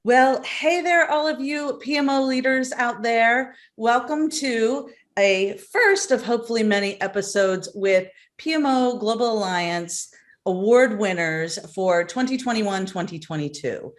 Well, hey there, all of you PMO leaders out there. Welcome to a first of hopefully many episodes with PMO Global Alliance award winners for 2021-2022.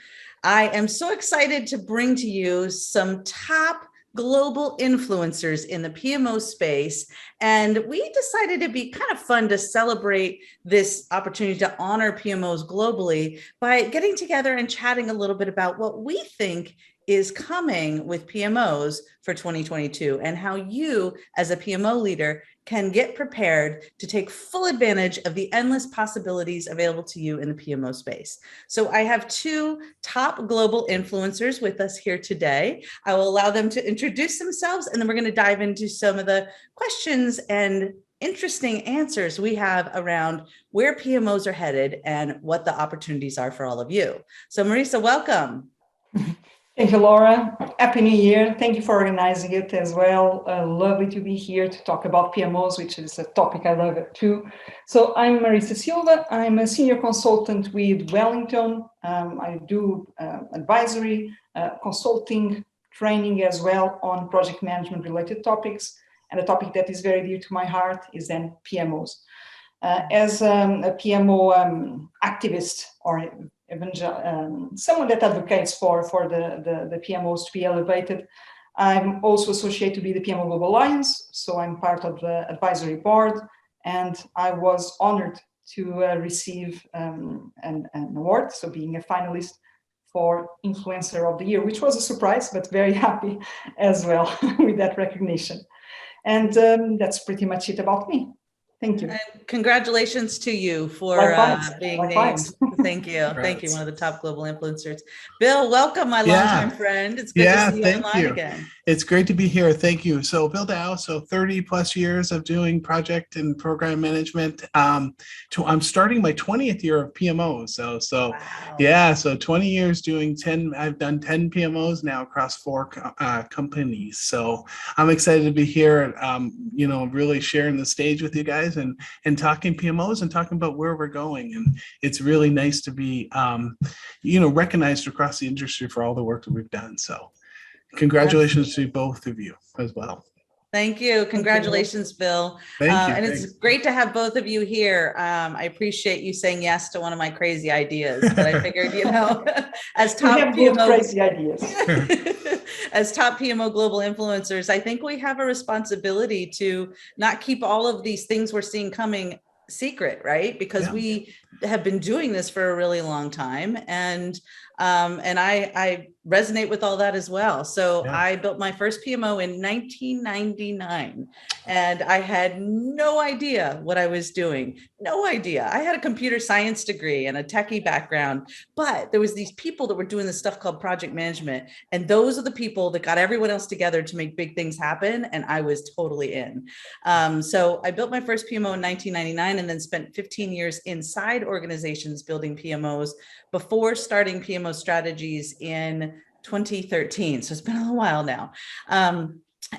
I am so excited to bring to you some top global influencers in the PMO space. And we decided it'd be kind of fun to celebrate this opportunity to honor PMOs globally by getting together and chatting a little bit about what we think is coming with PMOs for 2022 and how you as a PMO leader can get prepared to take full advantage of the endless possibilities available to you in the PMO space. So I have two top global influencers with us here today. I will allow them to introduce themselves, and then we're going to dive into some of the questions and interesting answers we have around where PMOs are headed and what the opportunities are for all of you. So Marisa, welcome. Thank you, Laura. Happy New Year. Thank you for organizing it as well. Lovely to be here to talk about PMOs, which is a topic I love it too. So I'm Marisa Silva. I'm a senior consultant with Wellington. I do advisory, consulting, training as well on project management related topics. And a topic that is very dear to my heart is then PMOs. As a PMO activist or someone that advocates for the PMOs to be elevated. I'm also associated with the PMO Global Alliance, so I'm part of the advisory board, and I was honored to receive an award, so being a finalist for Influencer of the Year, which was a surprise, but very happy as well with that recognition. And that's pretty much it about me. Thank you. And congratulations to you for being named. Thank you. Thank you. One of the top global influencers. Bill, welcome, my longtime friend. It's good to see you online again. It's great to be here. Thank you. So Bill Dow, so 30 plus years of doing project and program management. I'm starting my 20th year of PMOs. So wow. Yeah, so 20 years doing 10, I've done 10 PMOs now across 4 companies. So I'm excited to be here, really sharing the stage with you guys and talking PMOs and talking about where we're going. And it's really nice to be, recognized across the industry for all the work that we've done. So congratulations to both of you as well. Thank you. Congratulations, Bill. Thank you. And it's great to have both of you here. I appreciate you saying yes to one of my crazy ideas, but I figured, as top PMO crazy ideas. As top PMO global influencers, I think we have a responsibility to not keep all of these things we're seeing coming secret, right? Because we have been doing this for a really long time, and I resonate with all that as well. So I built my first PMO in 1999, and I had no idea what I was doing. No idea. I had a computer science degree and a techie background, but there was these people that were doing this stuff called project management, and those are the people that got everyone else together to make big things happen, and I was totally in. So I built my first PMO in 1999, and then spent 15 years inside organizations building PMOs before starting PMO strategies in 2013. So it's been a little while now.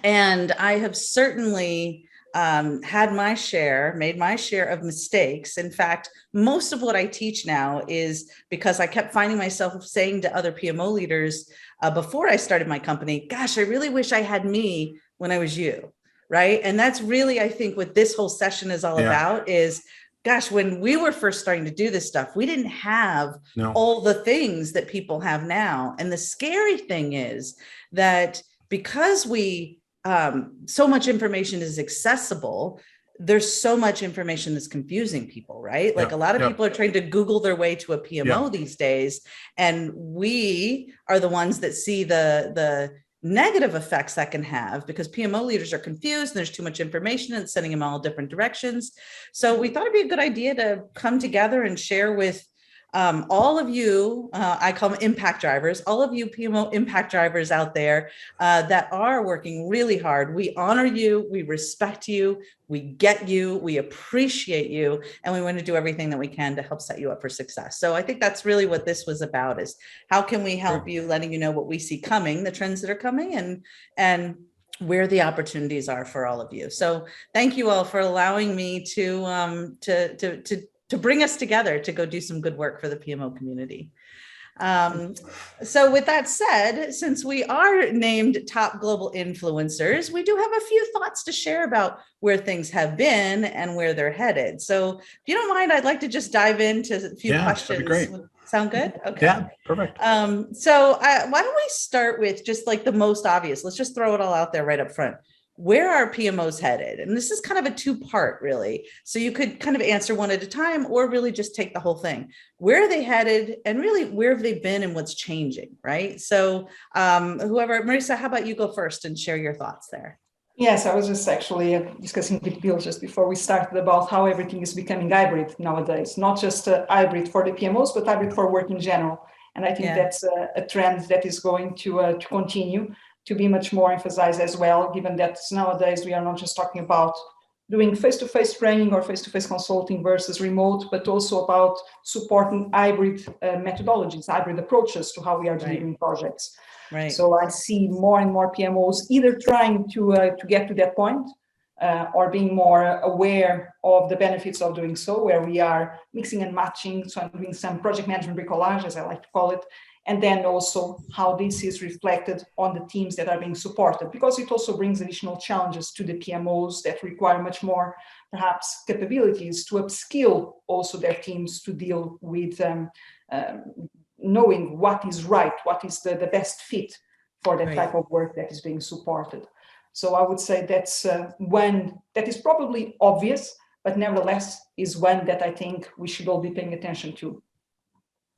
And I have certainly made my share of mistakes. In fact, most of what I teach now is because I kept finding myself saying to other PMO leaders before I started my company, gosh, I really wish I had me when I was you, right? And that's really, I think, what this whole session is all about is, gosh, when we were first starting to do this stuff, we didn't have all the things that people have now. And the scary thing is that because so much information is accessible, there's so much information that's confusing people, right? Like a lot of people are trying to Google their way to a PMO these days. And we are the ones that see the negative effects that can have, because PMO leaders are confused and there's too much information and sending them all different directions. So we thought it'd be a good idea to come together and share with all of you, I call them impact drivers, all of you PMO impact drivers out there that are working really hard. We honor you, we respect you, we get you, we appreciate you, and we want to do everything that we can to help set you up for success. So I think that's really what this was about, is how can we help you, letting you know what we see coming, the trends that are coming, and where the opportunities are for all of you. So thank you all for allowing me to bring us together to go do some good work for the PMO community. So with that said, since we are named top global influencers, we do have a few thoughts to share about where things have been and where they're headed. So if you don't mind, I'd like to just dive into a few questions. That'd be great. Sound good? Okay. Yeah, perfect. So why don't we start with just like the most obvious? Let's just throw it all out there right up front. Where are PMOs headed? And this is kind of a two-part, really. So you could kind of answer one at a time or really just take the whole thing. Where are they headed? And really, where have they been and what's changing, right? So whoever, Marisa, how about you go first and share your thoughts there? Yes, I was just actually discussing with Bill just before we started about how everything is becoming hybrid nowadays, not just hybrid for the PMOs, but hybrid for work in general. And I think that's a trend that is going to continue to be much more emphasized as well, given that nowadays we are not just talking about doing face-to-face training or face-to-face consulting versus remote, but also about supporting hybrid methodologies, hybrid approaches to how we are delivering projects. Right. So I see more and more PMOs either trying to get to that point or being more aware of the benefits of doing so, where we are mixing and matching. So I'm doing some project management bricolage, as I like to call it, and then also how this is reflected on the teams that are being supported, because it also brings additional challenges to the PMOs that require much more, perhaps, capabilities to upskill also their teams to deal with knowing what is right, what is the best fit for that type of work that is being supported. So I would say that's one that is probably obvious, but nevertheless is one that I think we should all be paying attention to.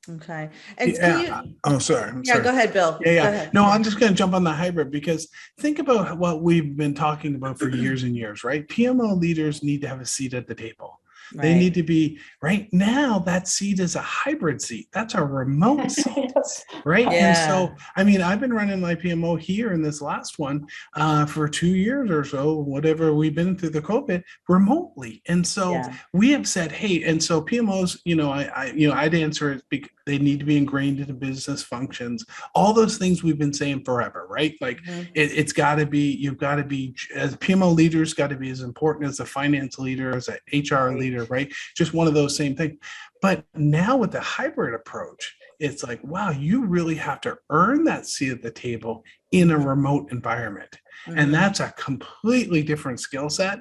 Okay. And sorry. Go ahead, Bill. Yeah. Go ahead. No, I'm just going to jump on the hybrid, because think about what we've been talking about for years and years, right? PMO leaders need to have a seat at the table. Right. They need to be, right now, that seat is a hybrid seat. That's a remote seat, right? Yeah. And so, I mean, I've been running my PMO here in this last one for 2 years or so, whatever we've been through the COVID, remotely. And so we have said, hey, and so PMOs, I'd answer it because they need to be ingrained into business functions, all those things we've been saying forever, right? Like it's got to be, you've got to be, as PMO leaders, got to be as important as a finance leader, as an HR leader, right? Just one of those same things. But now with the hybrid approach, it's like, wow, you really have to earn that seat at the table in a remote environment. And that's a completely different skill set.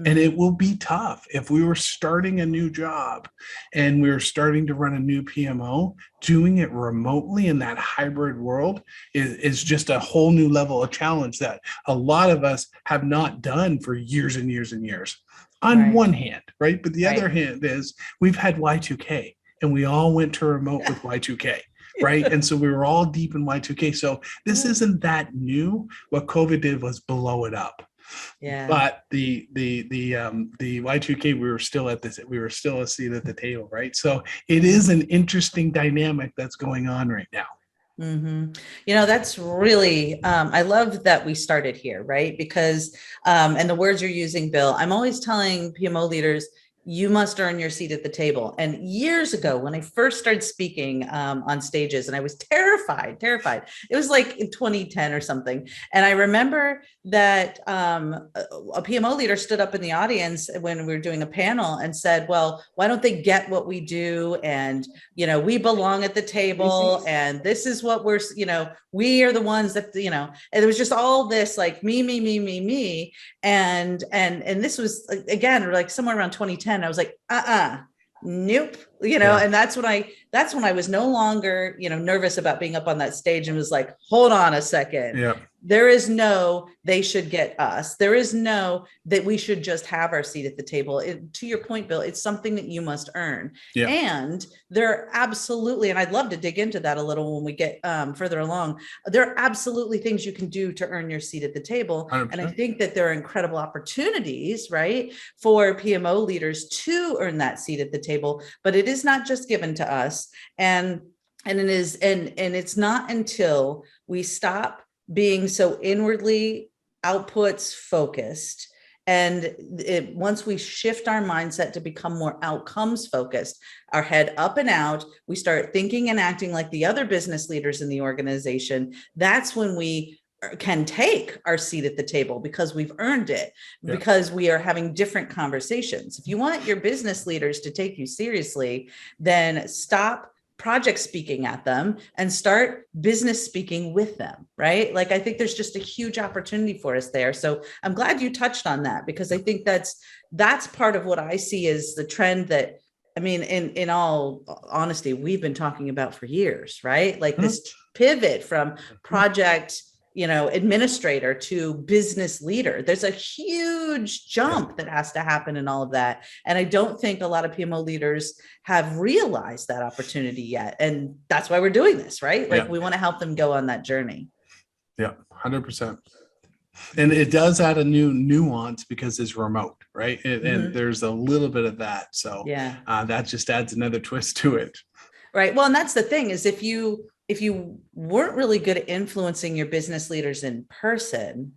And it will be tough. If we were starting a new job and we were starting to run a new PMO, doing it remotely in that hybrid world is just a whole new level of challenge that a lot of us have not done for years and years and years. On one hand, right? But the other hand is we've had Y2K and we all went to remote with Y2K. Right. And so we were all deep in Y2K. So this isn't that new. What COVID did was blow it up. Yeah. But the Y2K, we were still a seat at the table, right? So it is an interesting dynamic that's going on right now. That's really, I love that we started here, right? Because, and the words you're using, Bill, I'm always telling PMO leaders, you must earn your seat at the table. And years ago, when I first started speaking on stages, and I was terrified, it was like in 2010 or something. And I remember that a PMO leader stood up in the audience when we were doing a panel and said, well, why don't they get what we do? And, we belong at the table, and this is what we're, we are the ones that, and it was just all this like me. And this was, again, like somewhere around 2010, I was like, nope. And that's when I was no longer, nervous about being up on that stage and was like, hold on a second. Yeah. There is no, they should get us. There is no, that we should just have our seat at the table. To your point, Bill, it's something that you must earn. Yeah. And there are absolutely, and I'd love to dig into that a little when we get further along, there are absolutely things you can do to earn your seat at the table. 100%. And I think that there are incredible opportunities, right, for PMO leaders to earn that seat at the table, but it is not just given to us. And it is, and it's not until we stop being so inwardly outputs focused. And once we shift our mindset to become more outcomes focused, our head up and out, we start thinking and acting like the other business leaders in the organization. That's when we can take our seat at the table, because we've earned it, because we are having different conversations. If you want your business leaders to take you seriously, then stop project speaking at them and start business speaking with them, right? Like, I think there's just a huge opportunity for us there. So I'm glad you touched on that, because I think that's part of what I see as the trend that, I mean, in all honesty, we've been talking about for years, right? Like this pivot from project, administrator to business leader. There's a huge jump that has to happen in all of that. And I don't think a lot of PMO leaders have realized that opportunity yet. And that's why we're doing this, right? Like we want to help them go on that journey. Yeah, 100%. And it does add a new nuance because it's remote, right? And there's a little bit of that. So that just adds another twist to it. Right. Well, and that's the thing is if you weren't really good at influencing your business leaders in person,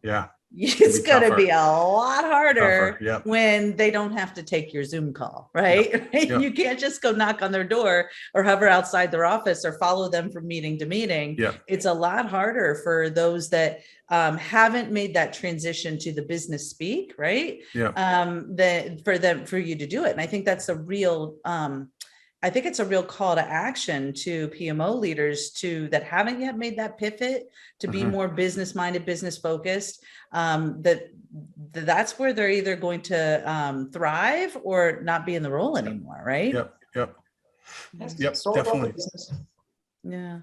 it's going to be a lot harder when they don't have to take your Zoom call, right? You can't just go knock on their door or hover outside their office or follow them from meeting to meeting. It's a lot harder for those that haven't made that transition to the business speak, right? For you to do it. And I think that's a real it's a real call to action to PMO leaders that haven't yet made that pivot to be more business minded, business focused. That's where they're either going to thrive or not be in the role anymore, right? Yep, definitely. Yeah.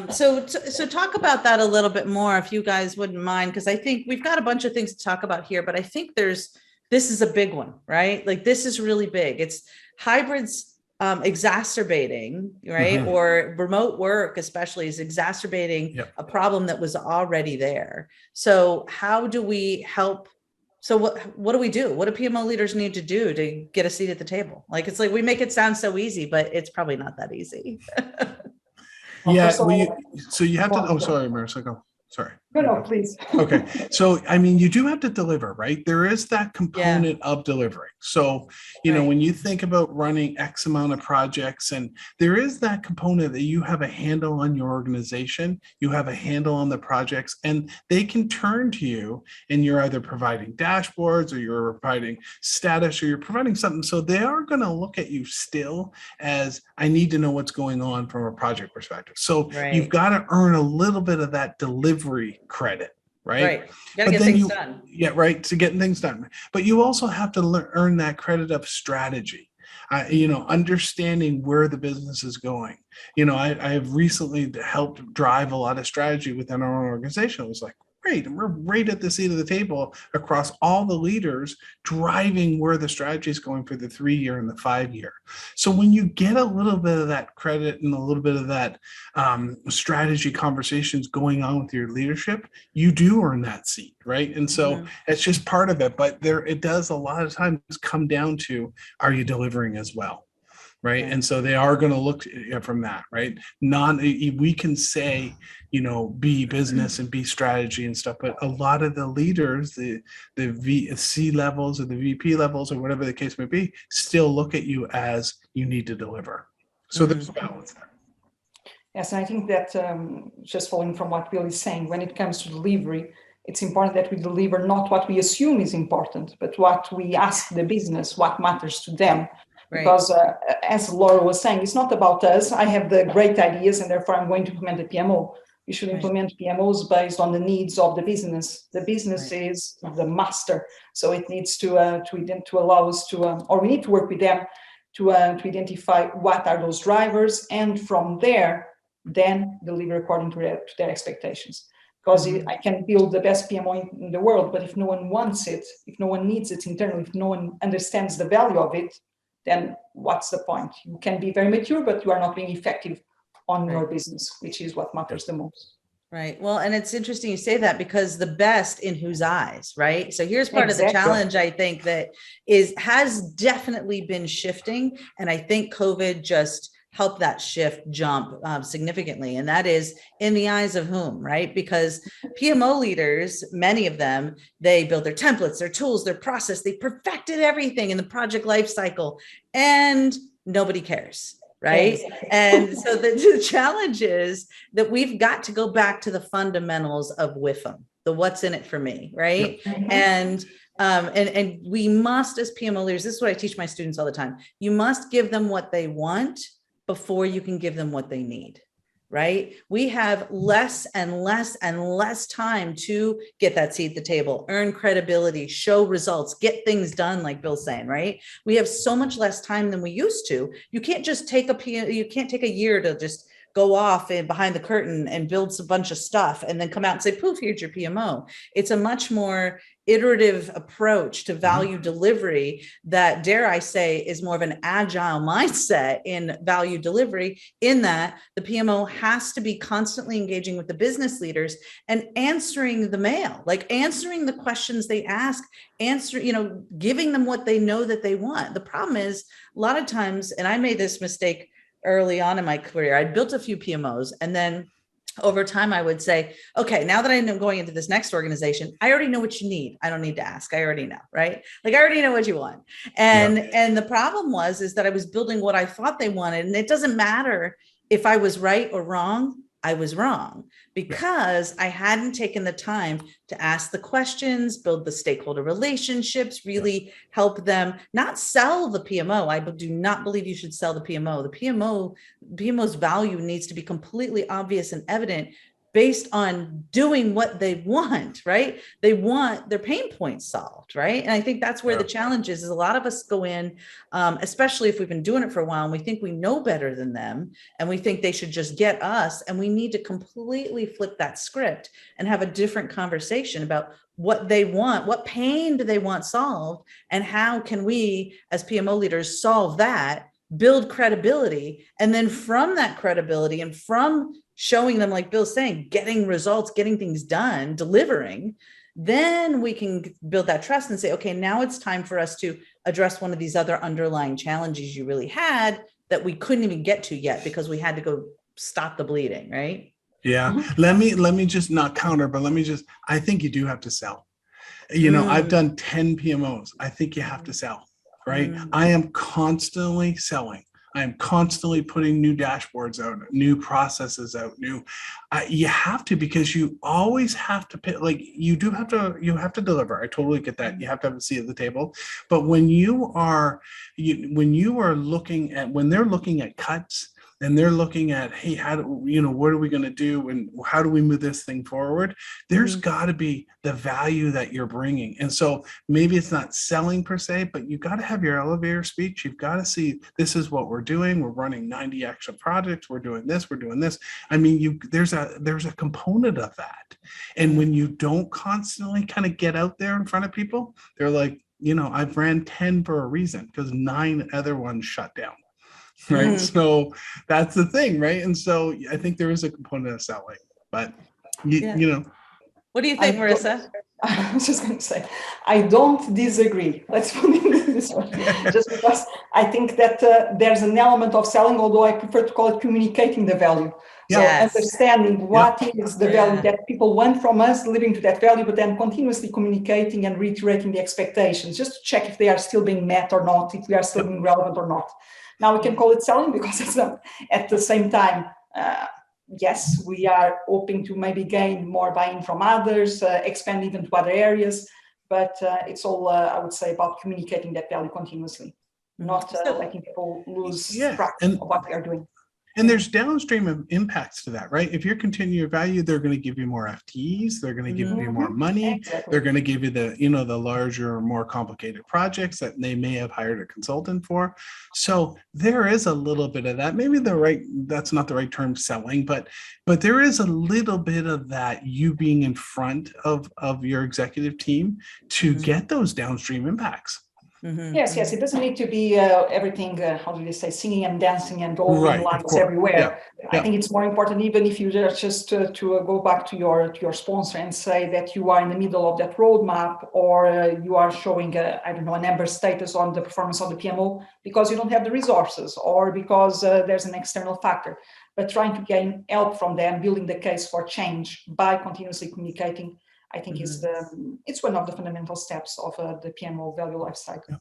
So talk about that a little bit more, if you guys wouldn't mind, because I think we've got a bunch of things to talk about here, but I think this is a big one, right? Like this is really big. It's hybrids exacerbating, right? Or remote work especially is exacerbating a problem that was already there. So how do we help? So what do we do? What do PMO leaders need to do to get a seat at the table? Like, it's like we make it sound so easy, but it's probably not that easy. So you have to, oh, sorry, Marisa, go. Sorry. No, please. Okay. So, I mean, you do have to deliver, right? There is that component of delivering. So, when you think about running X amount of projects, and there is that component that you have a handle on your organization, you have a handle on the projects, and they can turn to you, and you're either providing dashboards or you're providing status or you're providing something. So they are going to look at you still as, I need to know what's going on from a project perspective. So you've got to earn a little bit of that delivery credit, right? You gotta get things done. To getting things done. But you also have to earn that credit of strategy. Understanding where the business is going. I have recently helped drive a lot of strategy within our organization. It was like, great, and we're right at the seat of the table across all the leaders driving where the strategy is going for the 3-year and the 5-year. So when you get a little bit of that credit and a little bit of that strategy conversations going on with your leadership, you do earn that seat, right? And so it's just part of it, but it does a lot of times come down to, are you delivering as well? Right. And so they are going to look from that, right? We can say, be business and be strategy and stuff, but a lot of the leaders, the C levels or the VP levels or whatever the case may be, still look at you as you need to deliver. So there's a balance there. Yes, and I think that just following from what Bill is saying, when it comes to delivery, it's important that we deliver not what we assume is important, but what we ask the business, what matters to them. Because as Laura was saying, it's not about us. I have the great ideas and therefore I'm going to implement the PMO. We should implement PMOs based on the needs of the business. The business is the master. So it needs to allow us to, or we need to work with them to identify what are those drivers, and from there, then deliver according to their expectations. Because I can build the best PMO in the world, but if no one wants it, if no one needs it internally, if no one understands the value of it, then what's the point? You can be very mature, but you are not being effective on your business, which is what matters the most. Right. Well, and it's interesting you say that, because the best in whose eyes, right? So here's part of the challenge, I think, that has definitely been shifting. And I think COVID just helped that shift jump significantly. And that is in the eyes of whom, right? Because PMO leaders, many of them, they build their templates, their tools, their process, they perfected everything in the project lifecycle, and nobody cares. Right. And so the challenge is that we've got to go back to the fundamentals of WIFM, the what's in it for me. Right. And we must, as PMO leaders, this is what I teach my students all the time. You must give them what they want, before you can give them what they need. Right? We have less and less and less time to get that seat at the table, earn credibility, show results, get things done, like Bill's saying, right? We have so much less time than we used to. You can't just take a year to just go off and behind the curtain and build a bunch of stuff and then come out and say, poof, here's your PMO. It's a much more iterative approach to value delivery that, dare I say, is more of an agile mindset in value delivery, in that the PMO has to be constantly engaging with the business leaders and answering the mail, like answering the questions they ask, giving them what they know that they want. The problem is a lot of times, and I made this mistake early on in my career, I built a few PMOs, and then over time, I would say, okay, now that I'm going into this next organization, I already know what you need. I don't need to ask. I already know, right? Like I already know what you want. And the problem is that I was building what I thought they wanted. And it doesn't matter if I was right or wrong. I was wrong because I hadn't taken the time to ask the questions, build the stakeholder relationships, really help them, not sell the PMO. I do not believe you should sell the PMO. The PMO's value needs to be completely obvious and evident based on doing what they want, right? They want their pain points solved, right? And I think that's where the challenge is a lot of us go in, especially if we've been doing it for a while and we think we know better than them and we think they should just get us, and we need to completely flip that script and have a different conversation about what they want, what pain do they want solved, and how can we as PMO leaders solve that, build credibility, and then from that credibility and from showing them, like Bill's saying, getting results, getting things done, delivering, then we can build that trust and say, okay, now it's time for us to address one of these other underlying challenges you really had that we couldn't even get to yet because we had to go stop the bleeding, right? Yeah. Let me just not counter, but I think you do have to sell. I've done 10 PMOs. I think you have to sell, right? I am constantly selling. I am constantly putting new dashboards out, new processes out, you have to, because you always have to pick, like you have to deliver. I totally get that. You have to have a seat at the table. But when they're looking at cuts, and they're looking at, hey, what are we going to do? And how do we move this thing forward? There's got to be the value that you're bringing. And so maybe it's not selling per se, but you got to have your elevator speech. You've got to see, this is what we're doing. We're running 90 extra projects. We're doing this. We're doing this. I mean, there's a component of that. And when you don't constantly kind of get out there in front of people, they're like, I've ran 10 for a reason because 9 other ones shut down. Right. So that's the thing. Right. And so I think there is a component of selling, but what do you think, Marisa? I was just going to say, I don't disagree. Let's put it this way, just because I think that there's an element of selling, although I prefer to call it communicating the value. So understanding what is the value that people want from us, living to that value, but then continuously communicating and reiterating the expectations, just to check if they are still being met or not, if we are still being relevant or not. Now we can call it selling because it's not. At the same time, yes, we are hoping to maybe gain more buy-in from others, expand even to other areas, but it's all, I would say, about communicating that value continuously, not letting people lose track of what we are doing. And there's downstream impacts to that, right? If you're continuing your value, they're going to give you more FTEs. They're going to give you more money. Exactly. They're going to give you the larger, more complicated projects that they may have hired a consultant for. So there is a little bit of that. Maybe that's not the right term, selling, but there is a little bit of that, you being in front of your executive team to get those downstream impacts. Yes. It doesn't need to be everything, how do you say, singing and dancing and all lights everywhere. I think it's more important, even if you just to go back to your sponsor and say that you are in the middle of that roadmap, or you are showing, an amber status on the performance of the PMO because you don't have the resources, or because there's an external factor. But trying to gain help from them, building the case for change by continuously communicating, I think it's one of the fundamental steps of the PMO value life cycle.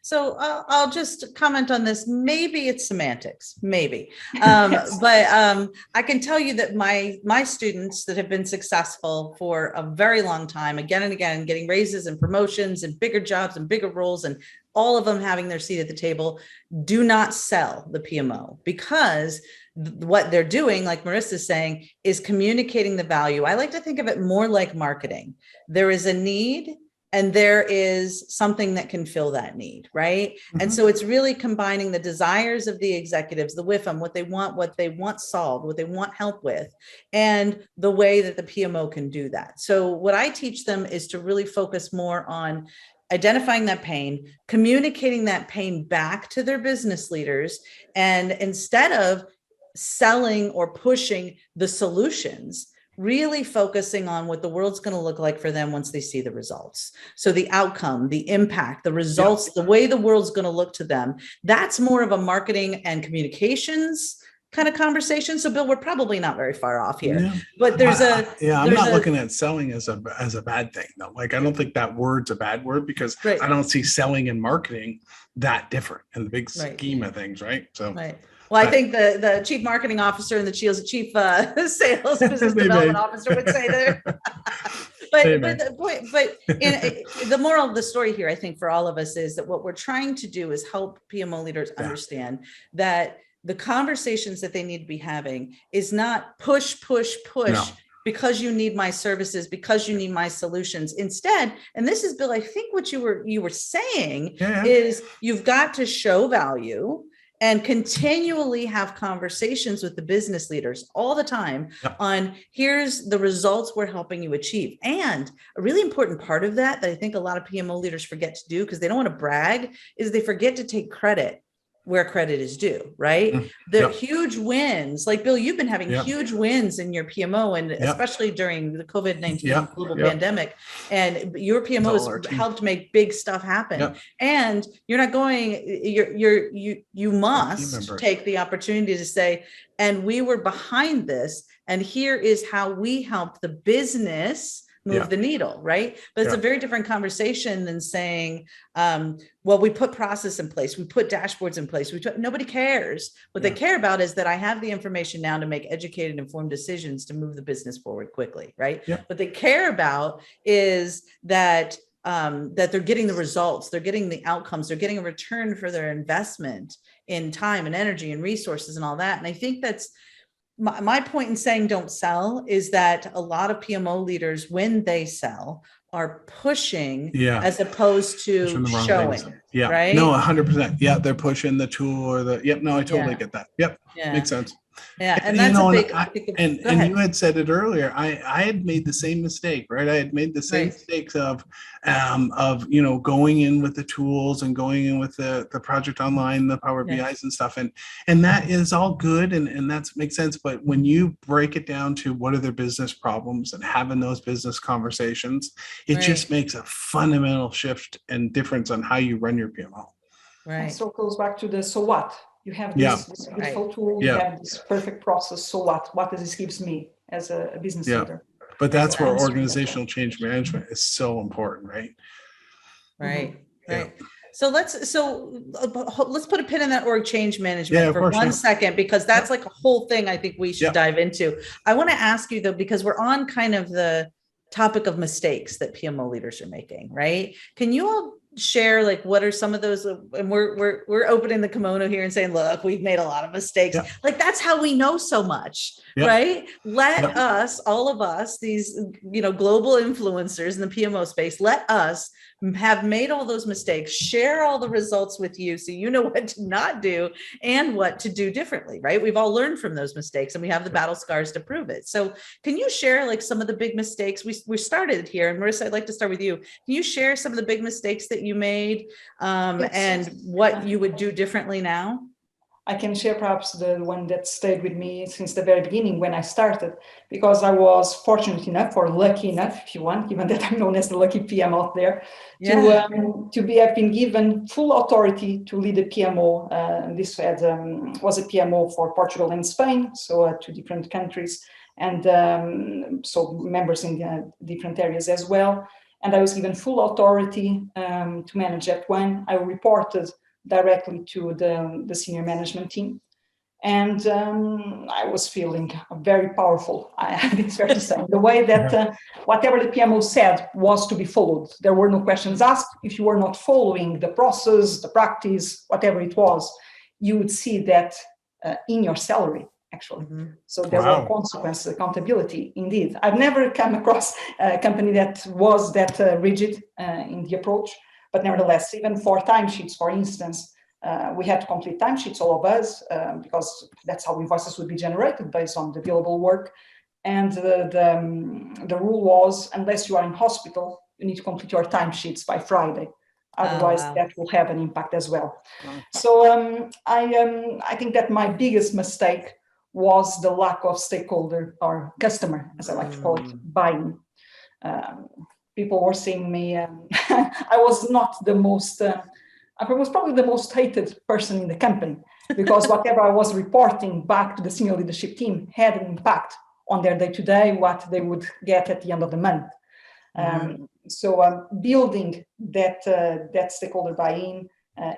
So I'll just comment on this. Maybe it's semantics, maybe, but I can tell you that my students that have been successful for a very long time, again and again, getting raises and promotions and bigger jobs and bigger roles and all of them having their seat at the table. Do not sell the PMO, because what they're doing, like Marissa's saying, is communicating the value. I like to think of it more like marketing. There is a need, and there is something that can fill that need, right? Mm-hmm. And so it's really combining the desires of the executives, the WIFM, what they want solved, what they want help with, and the way that the PMO can do that. So what I teach them is to really focus more on identifying that pain, communicating that pain back to their business leaders, and instead of selling or pushing the solutions, really focusing on what the world's going to look like for them once they see the results. So the outcome, the impact, the results, the way the world's going to look to them, that's more of a marketing and communications kind of conversation. So Bill, we're probably not very far off here, but there's I'm not looking at selling as a bad thing though. Like, I don't think that word's a bad word, because I don't see selling and marketing that different in the big scheme of things. Right. So, well, I think the chief marketing officer and the chief sales business development officer would say there. But the moral of the story here, I think, for all of us is that what we're trying to do is help PMO leaders understand that the conversations that they need to be having is not push, because you need my services, because you need my solutions. Instead, and this is, Bill, I think what you were saying is you've got to show value and continually have conversations with the business leaders all the time on here's the results we're helping you achieve. And a really important part of that I think a lot of PMO leaders forget to do, because they don't want to brag, is they forget to take credit where credit is due, right? The huge wins, like Bill, you've been having huge wins in your PMO, and especially during the COVID-19 global pandemic, and your PMOs helped make big stuff happen. And you're not going, you must take the opportunity to say, and we were behind this, and here is how we helped the business move the needle, right? But it's a very different conversation than saying, well, we put process in place, we put dashboards in place, nobody cares. What they care about is that I have the information now to make educated, informed decisions to move the business forward quickly, right? What they care about is that that they're getting the results, they're getting the outcomes, they're getting a return for their investment in time and energy and resources and all that. And I think that's my point in saying don't sell is that a lot of PMO leaders, when they sell, are pushing as opposed to showing. Right? No, 100%. Yeah, they're pushing the tool or the. I totally get that. Makes sense. And that's a big. And you had said it earlier. I had made the same mistake, right? I had made the same mistakes of going in with the tools and going in with the project online, the Power BIs and stuff, and that is all good and that makes sense. But when you break it down to what are their business problems and having those business conversations, it just makes a fundamental shift and difference on how you run your PMO. Right. So it goes back to the so what. You have this beautiful tool, you have this perfect process. So what does this gives me as a business leader? But that's where organizational change management is so important, right? Right. So let's put a pin in that org change management for 1 second, because that's like a whole thing I think we should dive into. I want to ask you though, because we're on kind of the topic of mistakes that PMO leaders are making, right? Can you all share like what are some of those, and we're opening the kimono here and saying, look, we've made a lot of mistakes. Like that's how we know so much, right? Let us, all of us, these global influencers in the PMO space, let us have made all those mistakes, share all the results with you so you know what to not do and what to do differently, right? We've all learned from those mistakes and we have the battle scars to prove it. So can you share like some of the big mistakes? We started here, and Marissa, I'd like to start with you. Can you share some of the big mistakes that you made and what you would do differently now? I can share perhaps the one that stayed with me since the very beginning when I started, because I was fortunate enough, or lucky enough, if you want, given that I'm known as the lucky PM out there, to have been given full authority to lead a PMO. This was a PMO for Portugal and Spain, so 2 different countries, and so members in different areas as well. And I was given full authority to manage that one. I reported directly to the senior management team. And I was feeling very powerful. It's fair to say. The way that whatever the PMO said was to be followed. There were no questions asked. If you were not following the process, the practice, whatever it was, you would see that in your salary, actually. So there were consequences, accountability, indeed. I've never come across a company that was that rigid in the approach, but nevertheless, even for timesheets, for instance, we had to complete timesheets, all of us, because that's how invoices would be generated based on the billable work. And the rule was, unless you are in hospital, you need to complete your timesheets by Friday. Otherwise, that will have an impact as well. So I think that my biggest mistake was the lack of stakeholder or customer, as I like to call it, buy-in. People were seeing me, I was not the most, I was probably the most hated person in the company, because whatever I was reporting back to the senior leadership team had an impact on their day-to-day, what they would get at the end of the month. So building that stakeholder buy-in,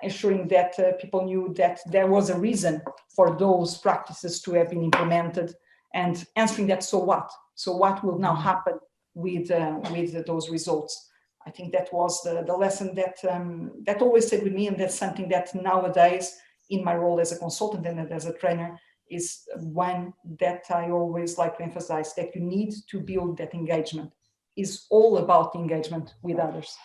ensuring that people knew that there was a reason for those practices to have been implemented, and answering that, so what? So what will now happen with those results? I think that was the lesson that always stayed with me, and that's something that nowadays, in my role as a consultant and as a trainer, is one that I always like to emphasize, that you need to build that engagement. Is all about engagement with others.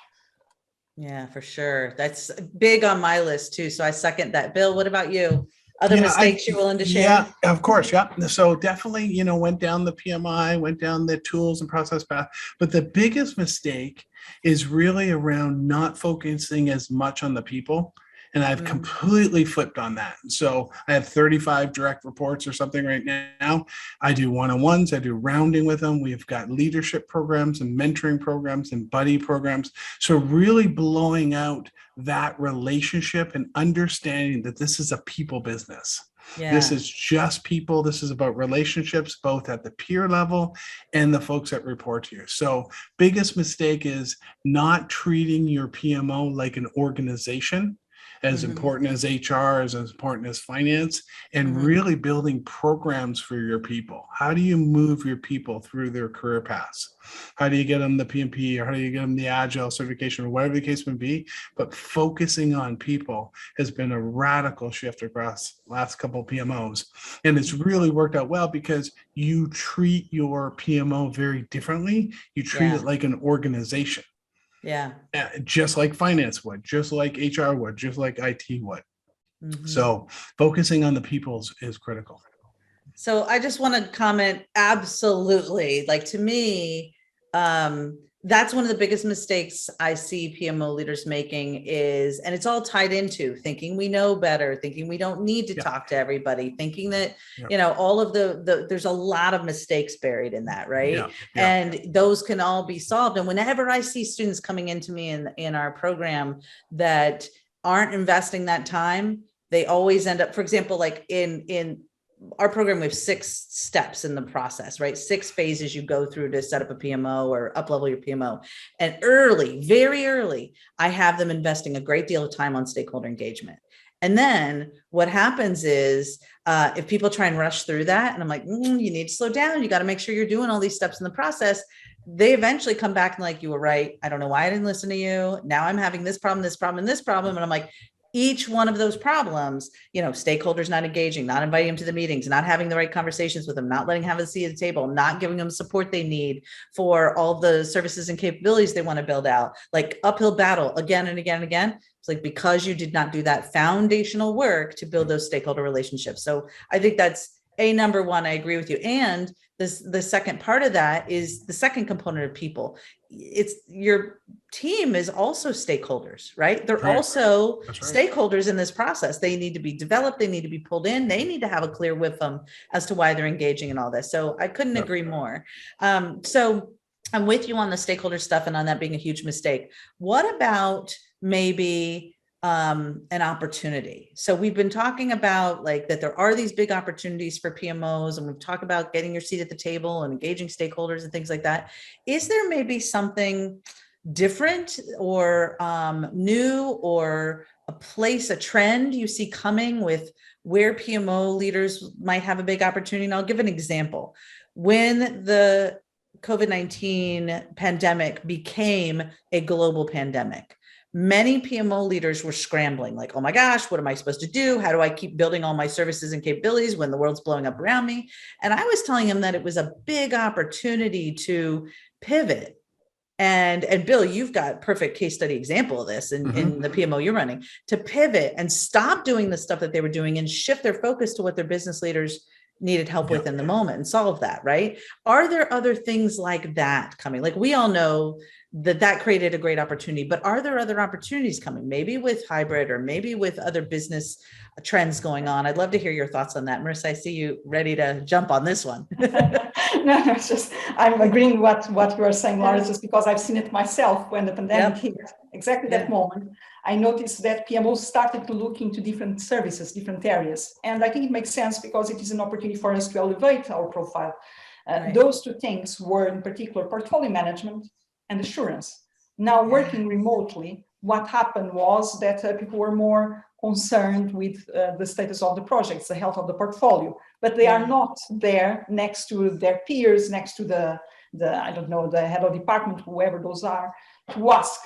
Yeah, for sure. That's big on my list too. So I second that. Bill, what about you? Other mistakes you're willing to share? Yeah, of course. Yeah. So definitely, went down the PMI, went down the tools and process path. But the biggest mistake is really around not focusing as much on the people. And I've completely flipped on that. So I have 35 direct reports or something right now. I do one-on-ones, I do rounding with them. We've got leadership programs and mentoring programs and buddy programs. So really blowing out that relationship and understanding that this is a people business. Yeah. This is just people. This is about relationships, both at the peer level and the folks that report to you. So biggest mistake is not treating your PMO like an organization, as important as HR, as important as finance, and really building programs for your people. How do you move your people through their career paths? How do you get them the PMP, or how do you get them the Agile certification, or whatever the case may be? But focusing on people has been a radical shift across the last couple of PMOs. And it's really worked out well because you treat your PMO very differently. You treat it like an organization. Yeah. Just like finance would, just like HR would, just like IT would. So focusing on the people is critical. So I just want to comment, absolutely. Like, to me, that's one of the biggest mistakes I see PMO leaders making is, and it's all tied into thinking we know better, thinking we don't need to talk to everybody, thinking that, all of there's a lot of mistakes buried in that, right? And those can all be solved. And whenever I see students coming into me in our program that aren't investing that time, they always end up, for example, like in our program, we have 6 steps in the process, right? 6 phases you go through to set up a PMO or up-level your PMO. And very early, I have them investing a great deal of time on stakeholder engagement. And then what happens is if people try and rush through that, and I'm like, you need to slow down. You got to make sure you're doing all these steps in the process. They eventually come back and like, you were right. I don't know why I didn't listen to you. Now I'm having this problem, this problem, and this problem. And I'm like, each one of those problems, stakeholders not engaging, not inviting them to the meetings, not having the right conversations with them, not letting them have a seat at the table, not giving them support they need for all the services and capabilities they want to build out, like uphill battle again and again and again. It's like, because you did not do that foundational work to build those stakeholder relationships. So I think that's number one. I agree with you. And the second part of that is the second component of people. It's your team is also stakeholders, right? They're also stakeholders in this process. They need to be developed. They need to be pulled in. They need to have a clear with them as to why they're engaging in all this. So I couldn't agree more. So I'm with you on the stakeholder stuff and on that being a huge mistake. What about maybe an opportunity? So we've been talking about like that there are these big opportunities for PMOs, and we've talked about getting your seat at the table and engaging stakeholders and things like that. Is there maybe something different or new or a trend you see coming with where PMO leaders might have a big opportunity? And I'll give an example. When the COVID-19 pandemic became a global pandemic, many PMO leaders were scrambling, like, oh my gosh, what am I supposed to do? How do I keep building all my services and capabilities when the world's blowing up around me? And I was telling him that it was a big opportunity to pivot. And Bill, you've got perfect case study example of this in the PMO you're running, to pivot and stop doing the stuff that they were doing and shift their focus to what their business leaders needed help with in the moment and solve that, right? Are there other things like that coming? Like, we all know that created a great opportunity, but are there other opportunities coming, maybe with hybrid or maybe with other business trends going on? I'd love to hear your thoughts on that. Marisa, I see you ready to jump on this one. No, it's just, I'm agreeing what you are saying, Laura, just because I've seen it myself when the pandemic hit, exactly that moment. I noticed that PMOs started to look into different services, different areas. And I think it makes sense because it is an opportunity for us to elevate our profile. Those two things were in particular portfolio management and assurance. Now, working remotely, what happened was that people were more concerned with the status of the projects, the health of the portfolio, but they are not there next to their peers, next to the I don't know, the head of department, whoever those are, to ask.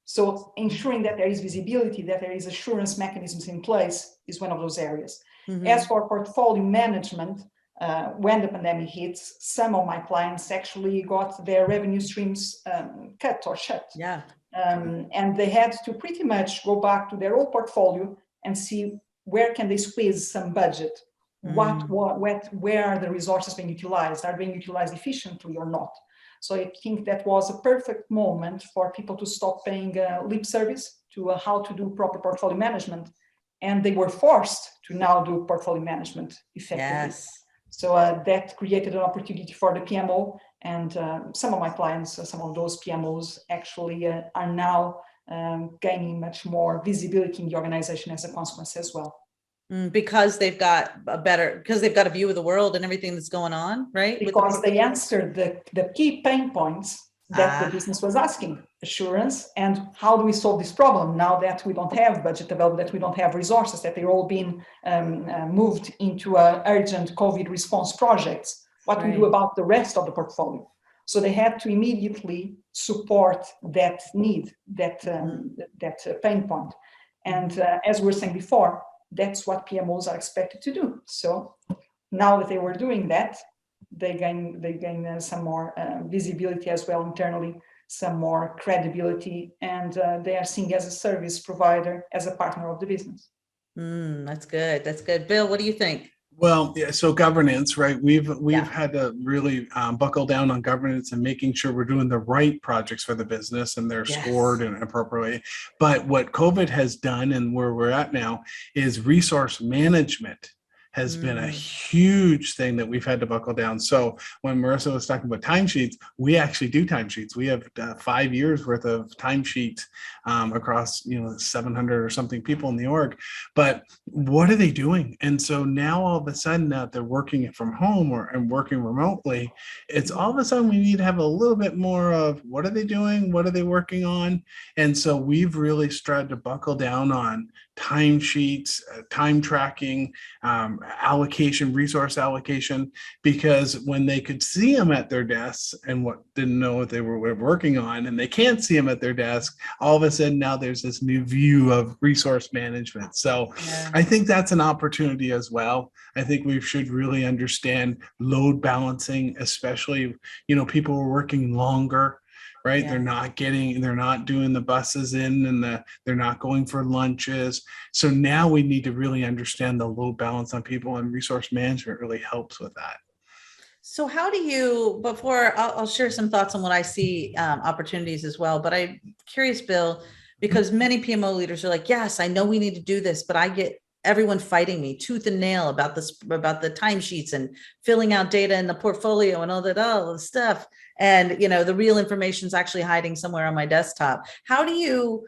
So ensuring that there is visibility, that there is assurance mechanisms in place is one of those areas. As for portfolio management, when the pandemic hits, some of my clients actually got their revenue streams cut or shut. And they had to pretty much go back to their old portfolio and see where can they squeeze some budget. Where are the resources being utilized? Are they being utilized efficiently or not? So I think that was a perfect moment for people to stop paying lip service to how to do proper portfolio management. And they were forced to now do portfolio management effectively. So that created an opportunity for the PMO. And some of my clients, some of those PMOs actually are now gaining much more visibility in the organization as a consequence as well. Because they've got a view of the world and everything that's going on, right? Because they answered the key pain points that the business was asking: assurance, and how do we solve this problem now that we don't have budget available, that we don't have resources, that they're all being moved into urgent COVID response projects. What we do about the rest of the portfolio? So they had to immediately support that need, that pain point. And as we were saying before, that's what PMOs are expected to do. So now that they were doing that, they gain some more visibility as well internally, some more credibility, and they are seen as a service provider, as a partner of the business. That's good. That's good. Bill, what do you think? Well, yeah, so governance, right? We've had to really buckle down on governance and making sure we're doing the right projects for the business and they're scored and appropriately. But what COVID has done and where we're at now is resource management has been a huge thing that we've had to buckle down. So when Marisa was talking about timesheets, we actually do timesheets. We have 5 years worth of timesheets across 700 or something people in the org. But what are they doing? And so now all of a sudden that they're working from home and working remotely, it's all of a sudden we need to have a little bit more of what are they doing? What are they working on? And so we've really started to buckle down on timesheets, time tracking, allocation, resource allocation, because when they could see them at their desks and didn't know what they were working on, and they can't see them at their desk, all of a sudden now there's this new view of resource management. So I think that's an opportunity as well. I think we should really understand load balancing, especially, people are working longer. Right. They're not doing the buses in and they're not going for lunches. So now we need to really understand the load balance on people, and resource management really helps with that. So how do you, I'll share some thoughts on what I see opportunities as well, but I'm curious, Bill, because many PMO leaders are like, yes, I know we need to do this, but I get everyone fighting me tooth and nail about the timesheets and filling out data in the portfolio and all the stuff. And, the real information is actually hiding somewhere on my desktop. How do you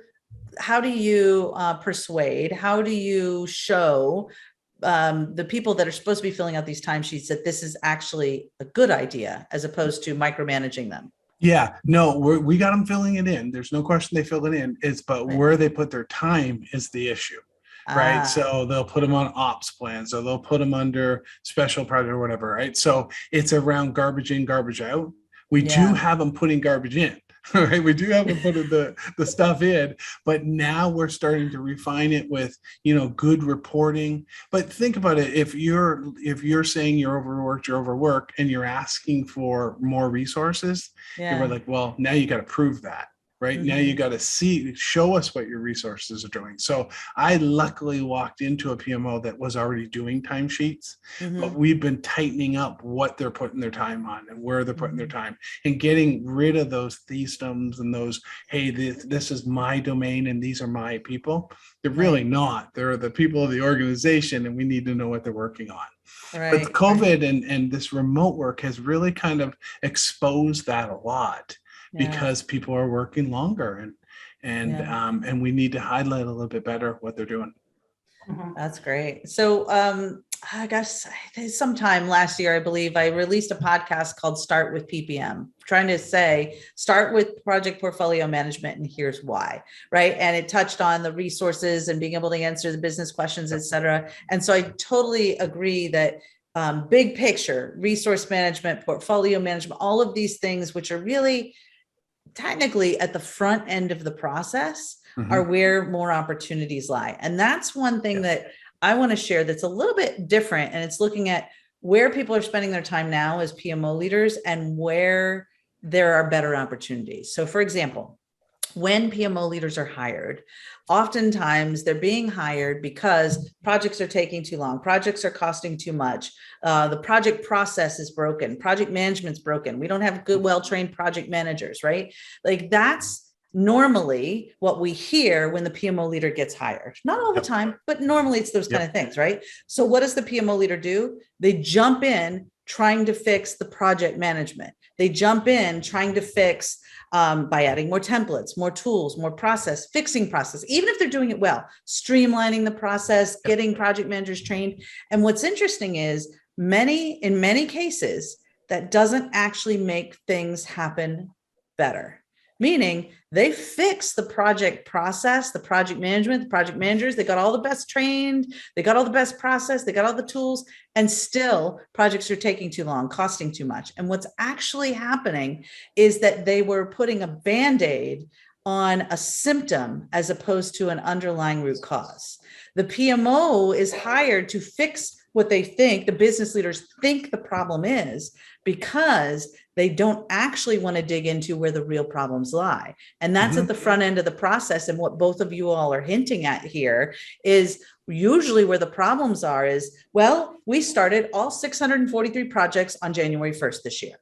persuade, how do you show the people that are supposed to be filling out these timesheets that this is actually a good idea as opposed to micromanaging them? Yeah, no, we got them filling it in. There's no question they fill it in. But Right. where they put their time is the issue, right? Ah, So they'll put them on ops plans, or they'll put them under special project or whatever, right? So it's around garbage in, garbage out. We do yeah. have them putting garbage in, right? We do have them putting the stuff in, but now we're starting to refine it with, good reporting. But think about it. If you're saying you're overworked and you're asking for more resources, and we're Yeah. like, well, now you got to prove that, right? Now you Mhm. got to show us what your resources are doing. So I luckily walked into a PMO that was already doing timesheets, but Mhm. we've been tightening up what they're putting their time on and where they're putting their Mhm. time, and getting rid of those theisms and those, hey, this is my domain and these are my people. They're really Right. not. They're the people of the organization, and we need to know what they're working on. But Right. Right. COVID and this remote work has really kind of exposed that a lot, Yeah. because people are working longer, Yeah. and we need to highlight a little bit better what they're doing. Mhm. That's great. So, I guess sometime last year, I believe I released a podcast called Start with PPM, trying to say, start with project portfolio management, and here's why, right? And it touched on the resources and being able to answer the business questions, et cetera. And so I totally agree that big picture, resource management, portfolio management, all of these things, which are really technically at the front end of the process, are Mhm. where more opportunities lie. And that's one thing Yes. that I want to share that's a little bit different. And it's looking at where people are spending their time now as PMO leaders and where there are better opportunities. So, for example, when PMO leaders are hired, oftentimes they're being hired because projects are taking too long, projects are costing too much, the project process is broken, project management's broken, we don't have good, well-trained project managers, right? Like that's normally what we hear when the PMO leader gets hired. Not all the Yep. time, but normally it's those kind Yep. of things, right? So what does the PMO leader do? They jump in trying to fix the project management. They jump in trying to fix by adding more templates, more tools, more process, fixing process, even if they're doing it well, streamlining the process, Yep. getting project managers trained. And what's interesting is in many cases, that doesn't actually make things happen better. Meaning they fix the project process, the project management, the project managers, they got all the best trained, they got all the best process, they got all the tools, and still projects are taking too long, costing too much. And what's actually happening is that they were putting a Band-Aid on a symptom as opposed to an underlying root cause. The PMO is hired to fix what they think the business leaders think the problem is, because they don't actually want to dig into where the real problems lie. And that's at Mhm. the front end of the process. And what both of you all are hinting at here is usually where the problems are is, well, we started all 643 projects on January 1st this year.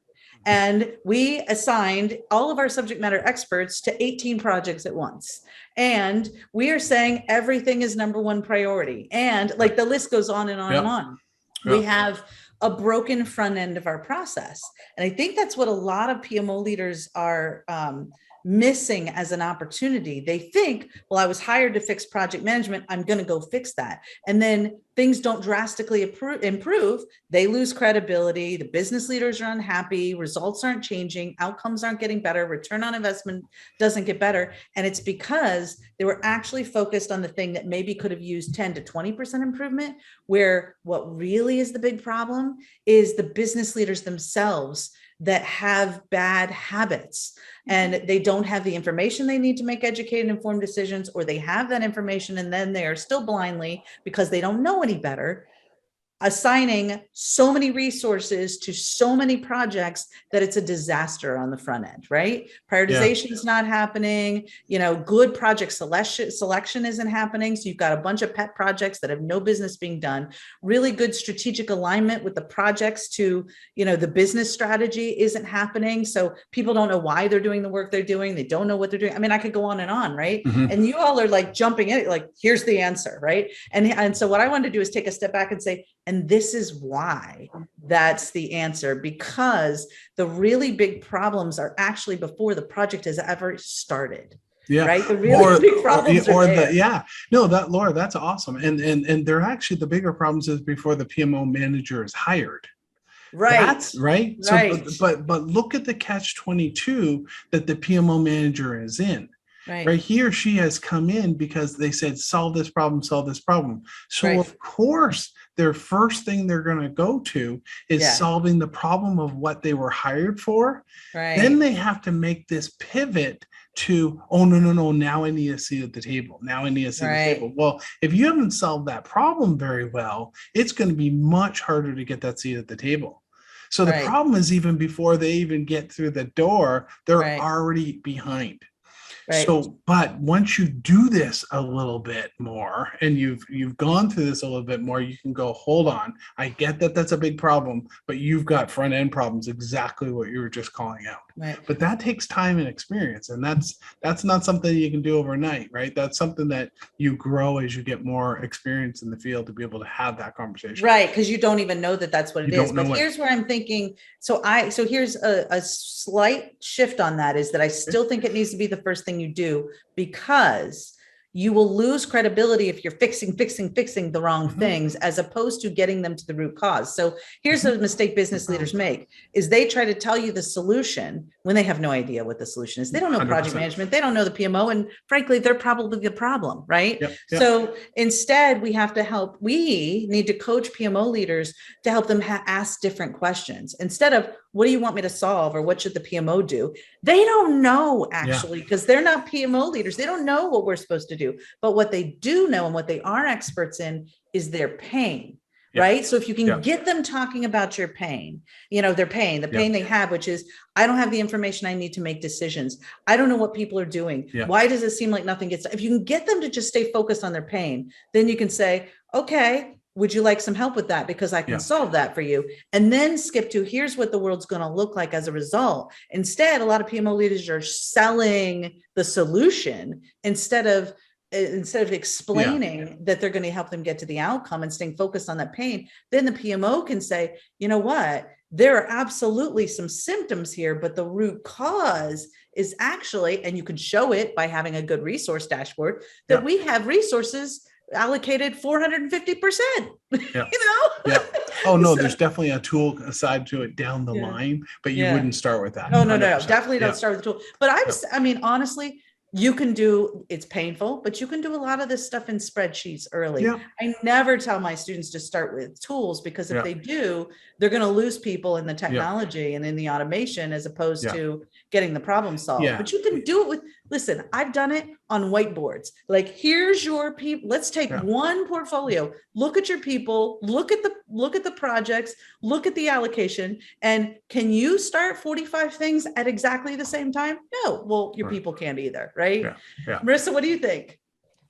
And we assigned all of our subject matter experts to 18 projects at once. And we are saying everything is number one priority. And like the list goes on and on and Yep. on. We Yep. have a broken front end of our process. And I think that's what a lot of PMO leaders are missing as an opportunity. They think, well, I was hired to fix project management, I'm going to go fix that. And then things don't drastically improve. They lose credibility. The business leaders are unhappy. Results aren't changing. Outcomes aren't getting better. Return on investment doesn't get better. And it's because they were actually focused on the thing that maybe could have used 10 to 20% improvement, where what really is the big problem is the business leaders themselves that have bad habits, and they don't have the information they need to make educated, informed decisions, or they have that information and then they are still blindly, because they don't know any better, assigning so many resources to so many projects that it's a disaster on the front end, right? Yeah. Prioritization is not happening, good project selection isn't happening. So you've got a bunch of pet projects that have no business being done. Really good strategic alignment with the projects to, the business strategy isn't happening. So people don't know why they're doing the work they're doing. They don't know what they're doing. I mean, I could go on and on, right? Mhm. And you all are like jumping in, like, here's the answer, right? And so what I wanted to do is take a step back and say, and this is why that's the answer, because the really big problems are actually before the project has ever started. Yeah. Right. The really big problems are there. Yeah. No, Laura, that's awesome. And they're actually, the bigger problems is before the PMO manager is hired. Right. That's right. Right. So, but look at the catch-22 that the PMO manager is in. Right. He or she has come in because they said, solve this problem, solve this problem. So of course, their first thing they're going to go to is solving the problem of what they were hired for. Right. Then they have to make this pivot to, oh, no, now I need a seat at the table. Now I need a seat at the table. Well, if you haven't solved that problem very well, it's going to be much harder to get that seat at the table. So the problem is, even before they even get through the door, they're already behind. So, but once you do this a little bit more and you've gone through this a little bit more, you can go, hold on, I get that that's a big problem, but you've got front end problems, exactly what you were just calling out. But that takes time and experience, and that's not something you can do overnight, right? That's something that you grow as you get more experience in the field to be able to have that conversation. Right, because you don't even know that that's what it is. But here's where I'm thinking. So here's a slight shift on that, is that I still think it needs to be the first thing you do, because you will lose credibility if you're fixing the wrong things, as opposed to getting them to the root cause. So here's a mistake business leaders make, is they try to tell you the solution when they have no idea what the solution is. They don't know project 100%. Management. They don't know the PMO. And frankly, they're probably the problem, right? So instead, we need to coach PMO leaders to help them ask different questions. Instead of, what do you want me to solve? Or what should the PMO do? They don't know, actually, because they're not PMO leaders. They don't know what we're supposed to do. But what they do know and what they are experts in is their pain, right? So if you can get them talking about your pain, their pain, the pain they have, which is, I don't have the information I need to make decisions. I don't know what people are doing. Why does it seem like nothing gets done? If you can get them to just stay focused on their pain, then you can say, okay, would you like some help with that? Because I can solve that for you. And then skip to, here's what the world's going to look like as a result. Instead, a lot of PMO leaders are selling the solution instead of explaining that they're going to help them get to the outcome and staying focused on that pain. Then the PMO can say, you know what? There are absolutely some symptoms here, but the root cause is actually, and you can show it by having a good resource dashboard, that we have resources allocated 450%, Oh no, there's definitely a tool aside to it down the line, but you wouldn't start with that. No, definitely don't start with the tool. But I mean, honestly, you can do, it's painful, but you can do a lot of this stuff in spreadsheets early. I never tell my students to start with tools, because if they do, they're going to lose people in the technology and in the automation, as opposed to getting the problem solved. But you can do it with, listen, I've done it on whiteboards. Like, here's your people. Let's take one portfolio, look at your people, look at the projects, look at the allocation. And can you start 45 things at exactly the same time? No. Well, your people can't either, right? Marisa, what do you think?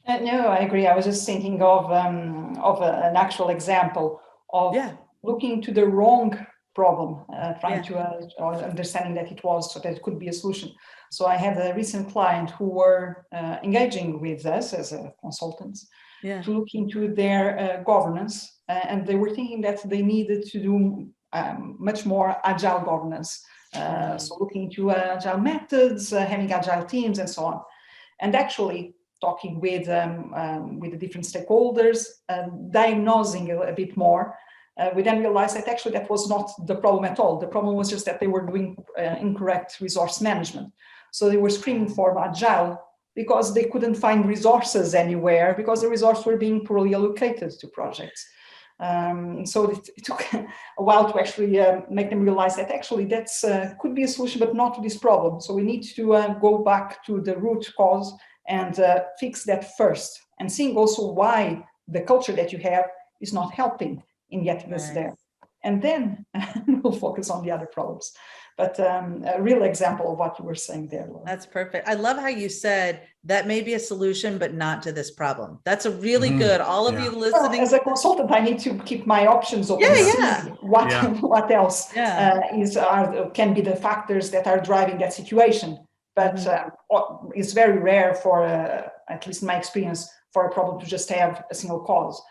No, I agree. I was just thinking of an actual example of looking to the wrong problem, trying to or understanding that it was, so that it could be a solution. So I had a recent client who were engaging with us as consultants to look into their governance, and they were thinking that they needed to do much more agile governance. So looking into agile methods, having agile teams, and so on. And actually talking with the different stakeholders, diagnosing a bit more. We then realized that actually that was not the problem at all. The problem was just that they were doing incorrect resource management. So they were screaming for agile because they couldn't find resources anywhere, because the resources were being poorly allocated to projects. So it took a while to actually make them realize that actually that's could be a solution, but not to this problem. So we need to go back to the root cause and fix that first, and seeing also why the culture that you have is not helping in getting us there. And then we'll focus on the other problems. But a real example of what you were saying there, Laura. That's perfect. I love how you said that may be a solution, but not to this problem. That's a really good, all of you listening. Well, as a consultant, I need to keep my options open. What else can be the factors that are driving that situation. But it's very rare for, at least in my experience, for a problem to just have a single cause.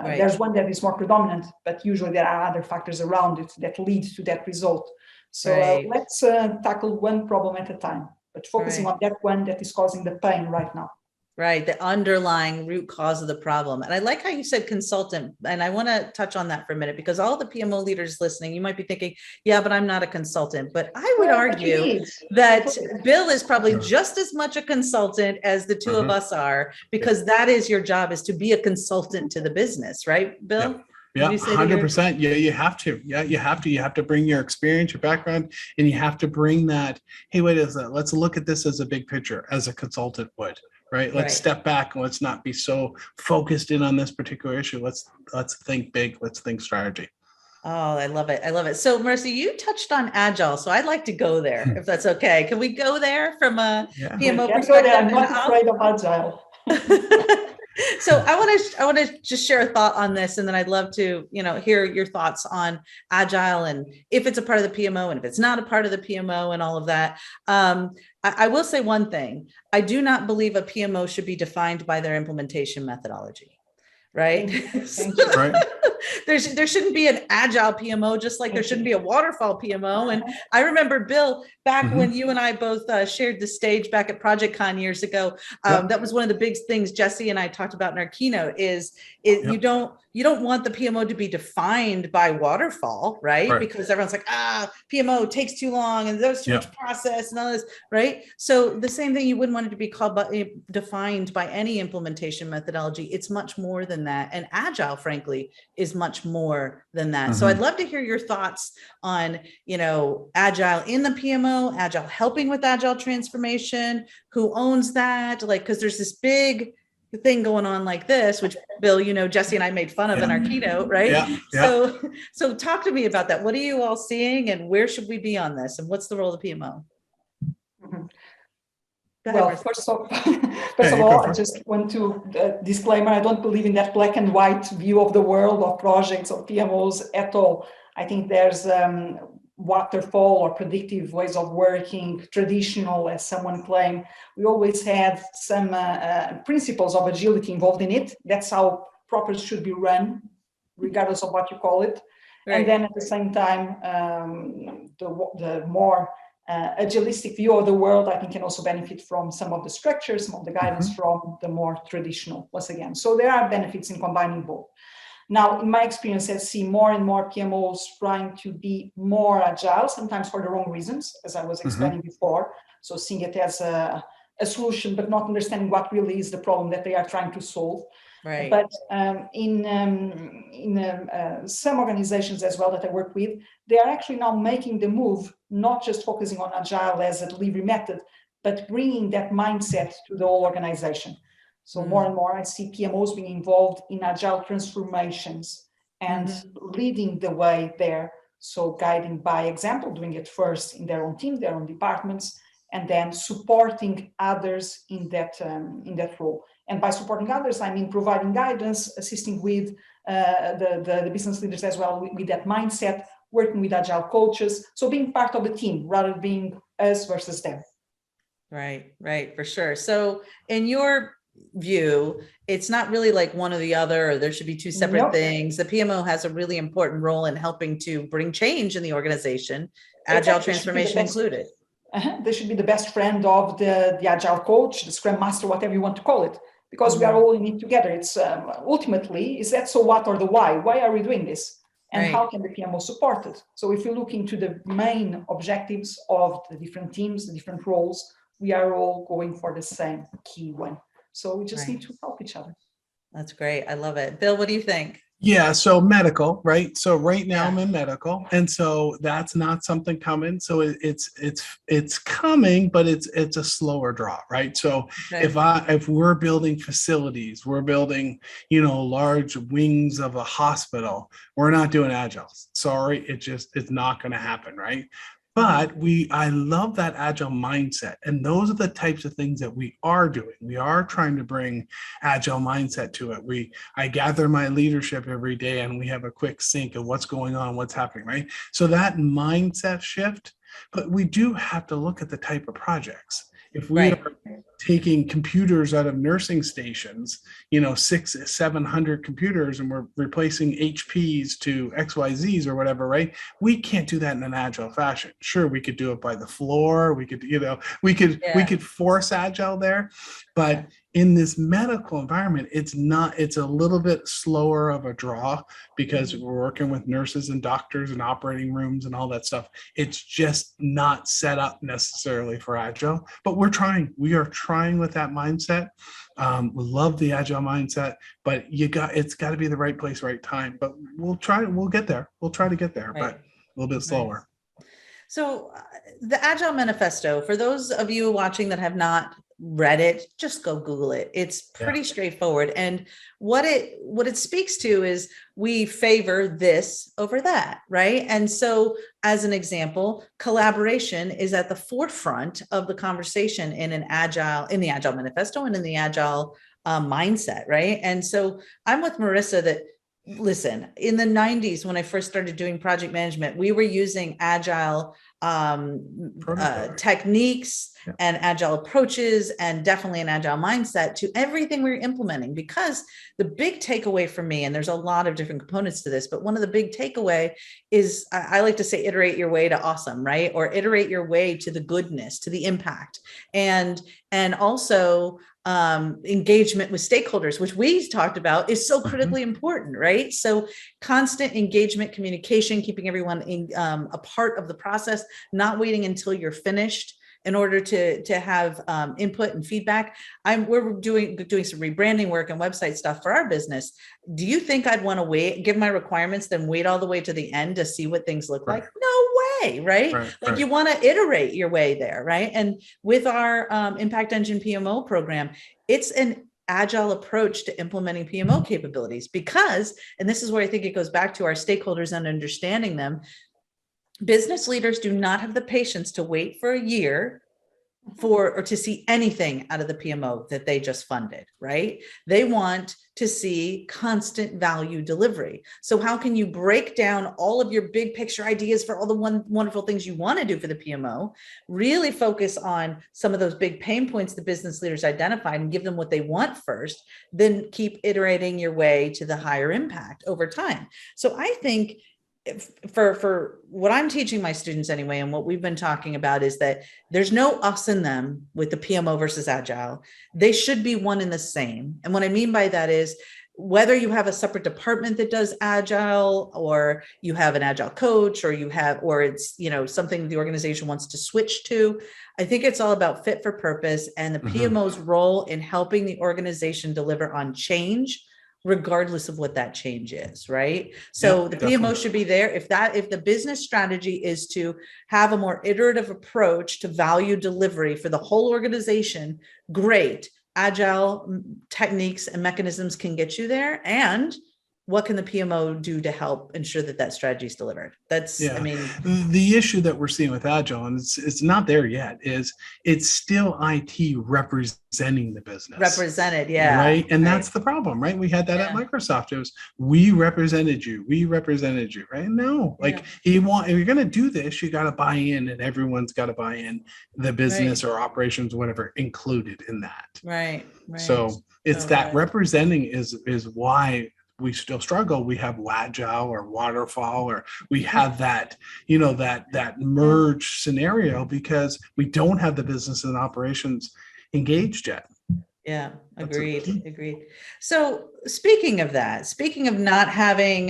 There's one that is more predominant, but usually there are other factors around it that lead to that result. So let's tackle one problem at a time, but focusing on that one that is causing the pain right now. Right. The underlying root cause of the problem. And I like how you said consultant. And I want to touch on that for a minute, because all the PMO leaders listening, you might be thinking, yeah, but I'm not a consultant. But I would argue that Bill is probably just as much a consultant as the two of us are, because that is your job, is to be a consultant to the business, right, Bill? Yeah, 100%. Yeah, you have to. Yeah, you have to. You have to bring your experience, your background, and you have to bring that. Hey, wait a minute. Let's look at this as a big picture, as a consultant would. Right. Let's step back and let's not be so focused in on this particular issue. Let's think big. Let's think strategy. Oh, I love it. I love it. So Marisa, you touched on Agile. So I'd like to go there, if that's okay. Can we go there from a PMO perspective? I'm not afraid of Agile. So I want to just share a thought on this, and then I'd love to, hear your thoughts on Agile, and if it's a part of the PMO and if it's not a part of the PMO and all of that. I will say one thing. I do not believe a PMO should be defined by their implementation methodology, right? Right. There shouldn't be an Agile PMO, just like there shouldn't be a waterfall PMO. And I remember, Bill, back when you and I both shared the stage back at ProjectCon years ago, that was one of the big things Jesse and I talked about in our keynote is you don't want the PMO to be defined by waterfall, right? Because everyone's like, PMO takes too long and there's too much process and all this, right? So the same thing, you wouldn't want it to be defined by any implementation methodology. It's much more than that. And Agile, frankly, is much more than that. So I'd love to hear your thoughts on, Agile in the PMO, Agile helping with Agile transformation, who owns that? Like, because there's this big thing going on like this, which Bill, Jesse and I made fun of in our keynote, right? So talk to me about that. What are you all seeing, and where should we be on this? And what's the role of the PMO? Well, first of all, I just want to disclaimer, I don't believe in that black and white view of the world of projects or PMOs at all. I think there's waterfall or predictive ways of working, traditional, as someone claimed. We always had some principles of agility involved in it. That's how projects should be run, regardless of what you call it. And then at the same time, the more agilistic view of the world, I think, can also benefit from some of the structures, some of the guidance from the more traditional, once again. So there are benefits in combining both. Now, in my experience, I see more and more PMOs trying to be more agile, sometimes for the wrong reasons, as I was explaining before. So seeing it as a solution, but not understanding what really is the problem that they are trying to solve. Right. But in some organizations as well that I work with, they are actually now making the move, not just focusing on Agile as a delivery method, but bringing that mindset to the whole organization. So more and more I see PMOs being involved in Agile transformations and leading the way there. So guiding by example, doing it first in their own team, their own departments, and then supporting others in that role. And by supporting others, I mean providing guidance, assisting with the business leaders as well with that mindset, working with Agile coaches. So being part of the team rather than being us versus them. Right, for sure. So in your view, it's not really like one or the other, or there should be two separate things. The PMO has a really important role in helping to bring change in the organization, Agile transformation included. They should be the best friend of the Agile coach, the Scrum Master, whatever you want to call it, because we are all in it together. It's ultimately, is that so what or the why? Why are we doing this? And how can the PMO support it? So if you look into the main objectives of the different teams, the different roles, we are all going for the same key one. So we just need to help each other. That's great. I love it. Bill, what do you think? Yeah, so medical, right? So right now I'm in medical, and so that's not something coming. So it's coming, but it's a slower draw, right? So if we're building facilities, we're building, large wings of a hospital, we're not doing Agile. Sorry, it's not going to happen, right? But I love that Agile mindset. And those are the types of things that we are doing. We are trying to bring Agile mindset to it. I gather my leadership every day and we have a quick sync of what's going on, what's happening, right? So that mindset shift, but we do have to look at the type of projects. If we are taking computers out of nursing stations, 600-700 computers, and we're replacing HPs to XYZs or whatever, right? We can't do that in an Agile fashion. Sure, we could do it by the floor. We could, we could force Agile there, but in this medical environment, it's a little bit slower of a draw because we're working with nurses and doctors and operating rooms and all that stuff. It's just not set up necessarily for Agile, but we are trying with that mindset. We love the Agile mindset, but it's got to be the right place, right time. But we'll get there. We'll try to get there, Right. but a little bit slower. So the Agile Manifesto, for those of you watching that have not read it, just go Google it. It's pretty straightforward. And what it speaks to is we favor this over that, right? And so as an example, collaboration is at the forefront of the conversation in the Agile Manifesto and in the Agile mindset, right? And so I'm with Marisa that, listen, in the 90s, when I first started doing project management, we were using Agile techniques and Agile approaches, and definitely an Agile mindset to everything we were implementing. Because the big takeaway for me, and there's a lot of different components to this, but one of the big takeaway is, I like to say, iterate your way to awesome, right? Or iterate your way to the goodness, to the impact. And also engagement with stakeholders, which we talked about, is so critically important, right? So constant engagement, communication, keeping everyone a part of the process, not waiting until you're finished in order to have input and feedback. We're doing some rebranding work and website stuff for our business. Do you think I'd want to give my requirements, then wait all the way to the end to see what things look like? No way, right? You want to iterate your way there, right? And with our Impact Engine PMO program, it's an Agile approach to implementing PMO capabilities, because, and this is where I think it goes back to our stakeholders and understanding them, business leaders do not have the patience to wait for a year or to see anything out of the PMO that they just funded, right? They want to see constant value delivery. So how can you break down all of your big picture ideas for all the wonderful things you want to do for the PMO, really focus on some of those big pain points the business leaders identified and give them what they want first, then keep iterating your way to the higher impact over time. So I think for what I'm teaching my students anyway, and what we've been talking about, is that there's no us and them with the PMO versus Agile. They should be one and the same. And what I mean by that is, whether you have a separate department that does Agile, or you have an Agile coach, or it's, something the organization wants to switch to, I think it's all about fit for purpose and the PMO's role in helping the organization deliver on change, regardless of what that change is, right? So the PMO should be there. If the business strategy is to have a more iterative approach to value delivery for the whole organization, great. Agile techniques and mechanisms can get you there. And what can the PMO do to help ensure that strategy is delivered? The issue that we're seeing with Agile, and it's not there yet, is it's still IT representing the business. Represented, right? And that's the problem, right? We had that at Microsoft. It was, we represented you, right? No, if you're going to do this, you got to buy in, and everyone's got to buy in, the business or operations, whatever, included in that. Right. So it's that representing is why we still struggle. We have Agile or waterfall, or we have that, that merge scenario, because we don't have the business and operations engaged yet. Yeah, agreed. So speaking of not having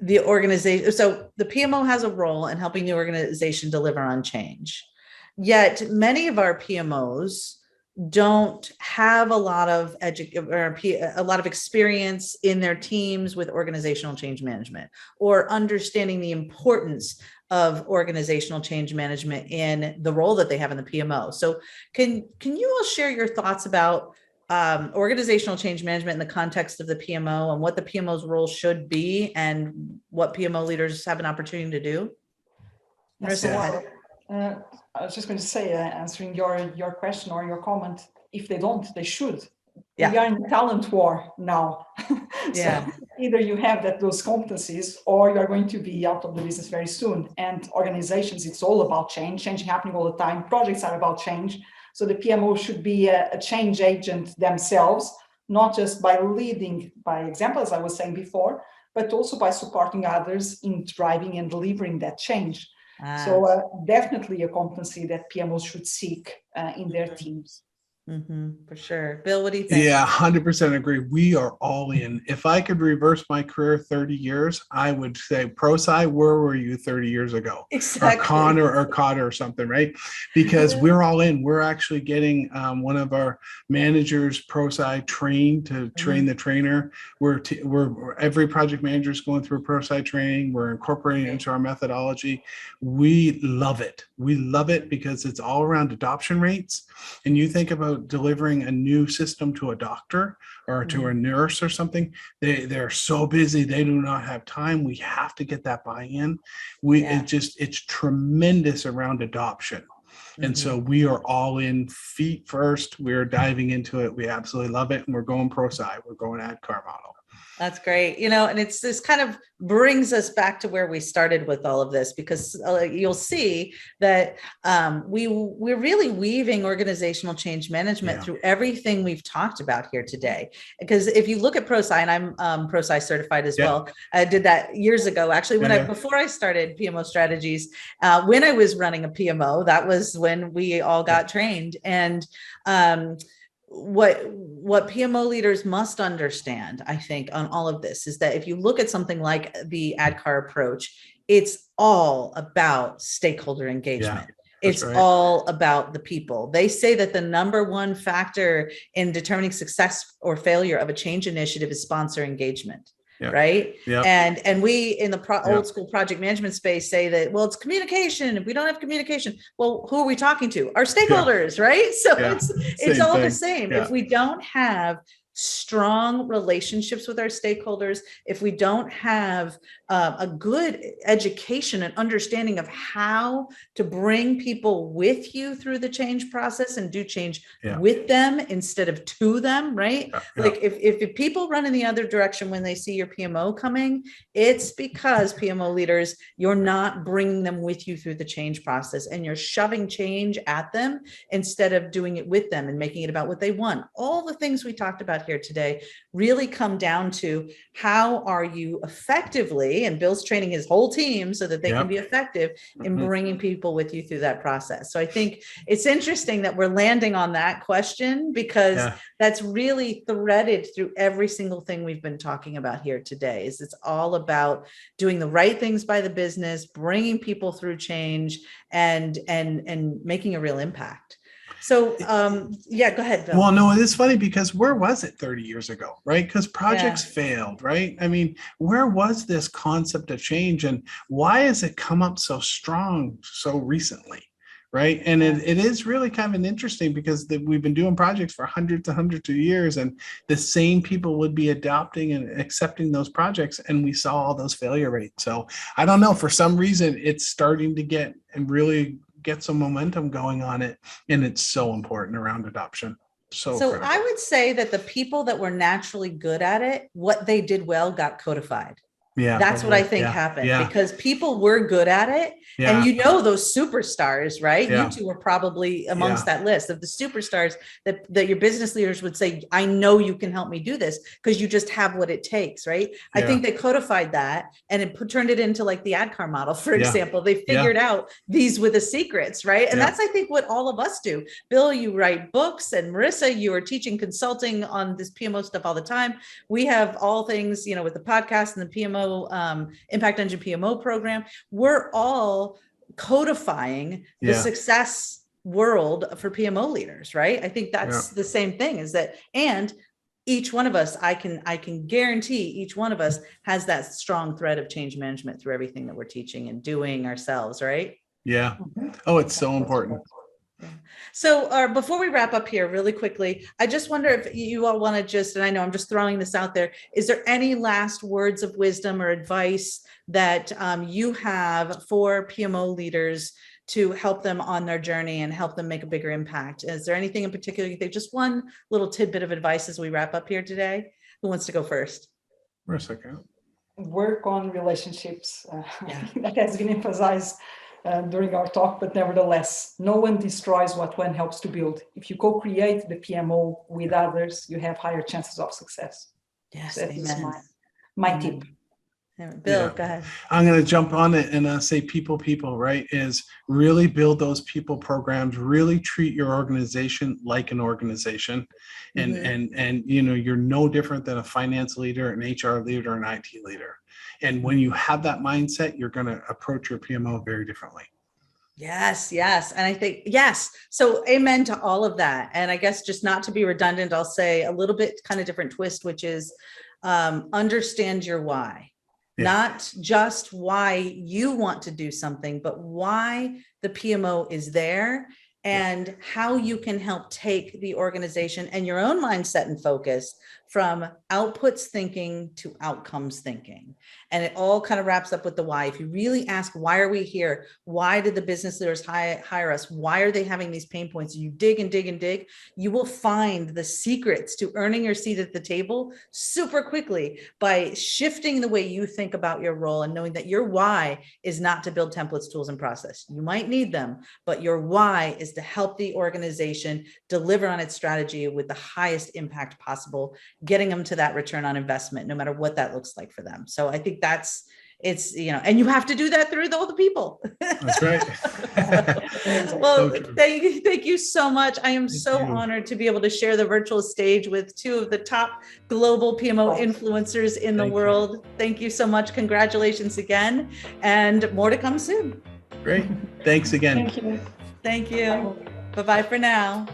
the organization, so the PMO has a role in helping the organization deliver on change. Yet many of our PMOs don't have a lot of experience in their teams with organizational change management, or understanding the importance of organizational change management in the role that they have in the PMO. So can you all share your thoughts about organizational change management in the context of the PMO, and what the PMO's role should be, and what PMO leaders have an opportunity to do? Marisa, I was just going to say, answering your question or your comment, if they don't, they should. Yeah. We are in a talent war now. So either you have those competencies, or you are going to be out of the business very soon. And organizations, it's all about change happening all the time. Projects are about change. So the PMO should be a change agent themselves, not just by leading by example, as I was saying before, but also by supporting others in driving and delivering that change. So definitely a competency that PMOs should seek in their teams. For sure. Bill, what do you think? Yeah, 100% agree. We are all in. If I could reverse my career 30 years, I would say, ProSci, where were you 30 years ago? Exactly. Or Connor or Cotter or something, right? Because we're all in. We're actually getting one of our managers, ProSci, trained to train the trainer. We're every project manager is going through ProSci training. We're incorporating it into our methodology. We love it. We love it because it's all around adoption rates. And you think about delivering a new system to a doctor or to a nurse or something, they're so busy, they do not have time. We have to get that buy-in. It's tremendous around adoption. And so we are all in, feet first. We're diving into it. We absolutely love it. And we're going ProSci. We're going AdCar model. That's great. And it's this kind of brings us back to where we started with all of this, because you'll see that we're really weaving organizational change management through everything we've talked about here today. Because if you look at ProSci, and I'm ProSci certified as well, I did that years ago, actually, before I started PMO strategies, when I was running a PMO, that was when we all got trained. And what PMO leaders must understand, I think, on all of this is that if you look at something like the AdCar approach, it's all about stakeholder engagement. It's all about the people. They say that the number one factor in determining success or failure of a change initiative is sponsor engagement. Right. And we in the old school project management space say that, well, it's communication. If we don't have communication, well, who are we talking to? Our stakeholders, right? So it's all the same. If we don't have strong relationships with our stakeholders, if we don't have a good education and understanding of how to bring people with you through the change process and do change with them instead of to them, right? Like if people run in the other direction when they see your PMO coming, it's because PMO leaders, you're not bringing them with you through the change process, and you're shoving change at them instead of doing it with them and making it about what they want. All the things we talked about here today really come down to how are you effectively, and Bill's training his whole team so that they can be effective in bringing people with you through that process. So I think it's interesting that we're landing on that question, because that's really threaded through every single thing we've been talking about here today. Is it's all about doing the right things by the business, bringing people through change, and making a real impact. So, go ahead, Bill. Well, no, it's funny because where was it 30 years ago, right? Because projects failed, right? I mean, where was this concept of change, and why has it come up so strong so recently, right? And it is really kind of interesting because we've been doing projects for hundreds of years, and the same people would be adopting and accepting those projects, and we saw all those failure rates. So I don't know, for some reason, it's starting to get and really get some momentum going on it, and it's so important around adoption. So critical. I would say that the people that were naturally good at it, what they did well got codified. That's what I think happened, because people were good at it. And those superstars, right? You two were probably amongst that list of the superstars that your business leaders would say, I know you can help me do this because you just have what it takes, right? I think they codified that and it turned it into like the AdCar model, for example. They figured out these were the secrets, right? And that's, I think, what all of us do. Bill, you write books, and Marisa, you are teaching consulting on this PMO stuff all the time. We have all things, with the podcast and the PMO Impact Engine PMO program. We're all codifying the success world for PMO leaders, right? I think that's the same thing, is that, and each one of us, I can guarantee each one of us has that strong thread of change management through everything that we're teaching and doing ourselves, right? Yeah. Oh, it's so important. So before we wrap up here really quickly, I just wonder if you all want to and I know I'm just throwing this out there, is there any last words of wisdom or advice that you have for PMO leaders to help them on their journey and help them make a bigger impact? Is there anything in particular you think, just one little tidbit of advice as we wrap up here today? Who wants to go first? For a second. Work on relationships. That has been emphasized during our talk, but nevertheless, no one destroys what one helps to build. If you co-create the PMO with others, you have higher chances of success. Yes, so that is my tip. Bill, Yeah. go ahead. I'm going to jump on it and say people, right? Is really build those people programs, really treat your organization like an organization. And you're no different than a finance leader, an HR leader, an IT leader. And when you have that mindset, you're going to approach your PMO very differently. Yes. And I think, yes. So amen to all of that. And I guess just not to be redundant, I'll say a little bit kind of different twist, which is understand your why. Yeah. Not just why you want to do something, but why the PMO is there and how you can help take the organization and your own mindset and focus from outputs thinking to outcomes thinking. And it all kind of wraps up with the why. If you really ask, why are we here? Why did the business leaders hire us? Why are they having these pain points? You dig and dig and dig, you will find the secrets to earning your seat at the table super quickly by shifting the way you think about your role and knowing that your why is not to build templates, tools, and process. You might need them, but your why is to help the organization deliver on its strategy with the highest impact possible, getting them to that return on investment, no matter what that looks like for them. So I think it's, and you have to do that through all the people. That's right. Well, so thank you so much. I am so honored to be able to share the virtual stage with two of the top global PMO influencers in the world. Thank you so much. Congratulations again, and more to come soon. Great. Thanks again. Thank you. Thank you. Bye-bye for now.